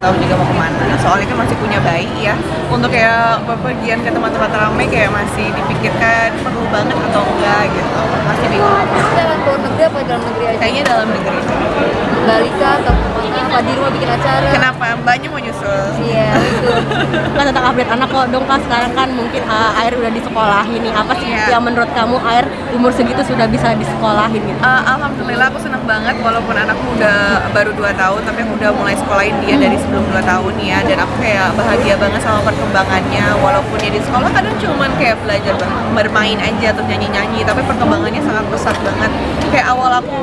tahu juga mau kemana. Soalnya kan masih punya bayi ya. Untuk kayak bepergian ke tempat-tempat ramai kayak masih dipikirkan perlu banget atau enggak gitu. Masih bingung. Kita akan keluar negeri apa dalam negeri aja? Kayaknya dalam negeri. Bali kah atau kemana? Apa di rumah bikin acara? Kenapa? Mbaknya mau nyusul? Iya, betul. Kan tentang update anak kok dong Kak, sekarang kan mungkin Air udah disekolahin nih. Apa sih Iya. yang menurut kamu Air umur segitu sudah bisa disekolahin gitu? Alhamdulillah aku senang banget walaupun anakku udah baru 2 tahun tapi aku udah mulai sekolahin dia dari sebelum 2 tahun ya, dan aku kayak bahagia banget sama perkembangannya. Walaupun ya di sekolah kadang cuman kayak belajar bermain aja atau nyanyi-nyanyi, tapi perkembangannya sangat pesat banget. Kayak awal aku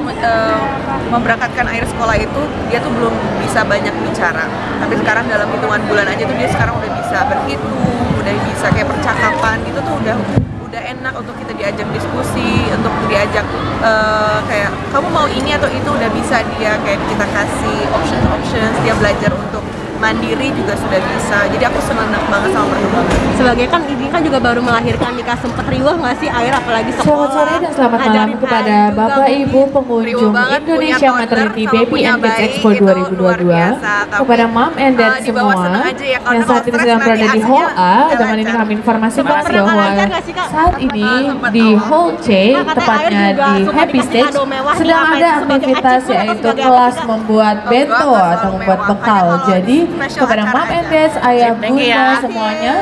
memberangkatkan Air sekolah itu dia tuh belum bisa banyak bicara, tapi sekarang dalam hitungan bulan aja tuh dia sekarang udah bisa berhitung, udah bisa kayak percakapan gitu tuh udah enak untuk kita diajak diskusi, untuk diajak kayak kamu mau ini atau itu, udah bisa dia kayak kita kasih options, dia belajar untuk mandiri juga sudah bisa. Jadi aku senang banget sama perkembangan. Sebagai kan ini kan juga baru melahirkan nikah, sempet riuh nggak sih Air apalagi sekolah? Selamat sore dan selamat malam ngajarin kepada Air juga Bapak mungkin. Ibu pengunjung Indonesia Maternity Baby and Kids Expo 2022, kepada Mom and Dad semua yang saat ini sedang berada di Hall A. Dengan ini kami informasikan bahwa saat ini di Hall C, tepatnya di Happy Stage, sedang ada aktivitas yaitu kelas membuat bento atau membuat bekal. Jadi kepada Mom and Dad, ayah, bunda semuanya,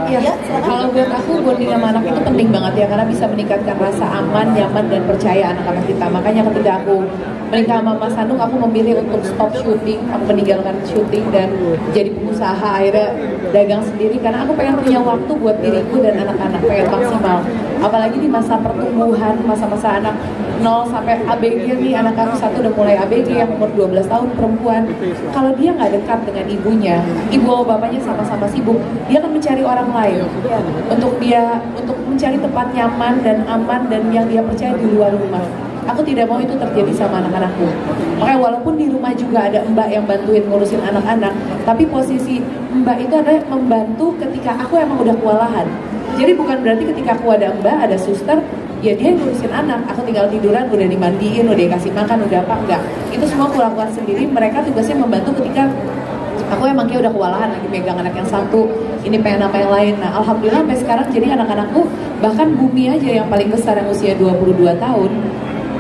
ya, kalau buat aku bonding sama anak itu penting banget ya, karena bisa meningkatkan rasa aman, nyaman, dan percaya anak-anak kita. Makanya ketika aku menikah sama Mas Hanung, aku memilih untuk stop syuting, aku meninggalkan syuting dan jadi pengusaha, akhirnya dagang sendiri karena aku pengen punya waktu buat diriku dan anak-anak, pengen maksimal. Apalagi di masa pertumbuhan, masa-masa anak 0 sampai ABG nih, anak aku satu udah mulai ABG yang umur 12 tahun perempuan. Kalau dia nggak dekat dengan ibunya, ibu sama bapaknya sama-sama sibuk, dia akan mencari orang lain untuk mencari tempat nyaman dan aman dan yang dia percaya di luar rumah. Aku tidak mau itu terjadi sama anak-anakku. Makanya walaupun di rumah juga ada mbak yang bantuin ngurusin anak-anak, tapi posisi mbak itu adalah membantu ketika aku emang udah kewalahan. Jadi bukan berarti ketika aku ada mbak, ada suster, ya dia yang ngurusin anak, aku tinggal tiduran, udah dimandiin, udah dikasih makan, udah apa, enggak. Itu semua aku lakukan sendiri, mereka tugasnya membantu ketika aku emang kayak udah kewalahan lagi pegang anak yang satu, ini pengen apa yang lain. Nah alhamdulillah sampai sekarang jadi anak-anakku, bahkan Bumi aja yang paling besar yang usia 22 tahun,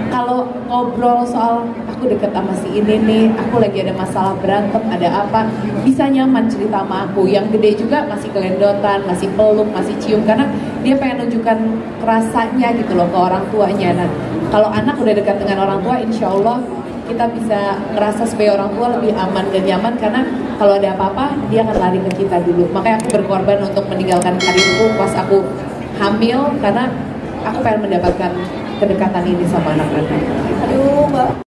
kalau ngobrol soal aku deket sama si ini nih, aku lagi ada masalah berantem, ada apa, bisa nyaman cerita sama aku. Yang gede juga masih gelendotan, masih peluk, masih cium, karena dia pengen nunjukkan rasanya gitu loh ke orang tuanya. Nah kalau anak udah dekat dengan orang tua, insya Allah kita bisa ngerasa supaya orang tua lebih aman dan nyaman, karena kalau ada apa-apa dia akan lari ke kita dulu. Makanya aku berkorban untuk meninggalkan karirku pas aku hamil, karena aku pengen mendapatkan kedekatan ini sama anak-anak. Aduh, Mbak.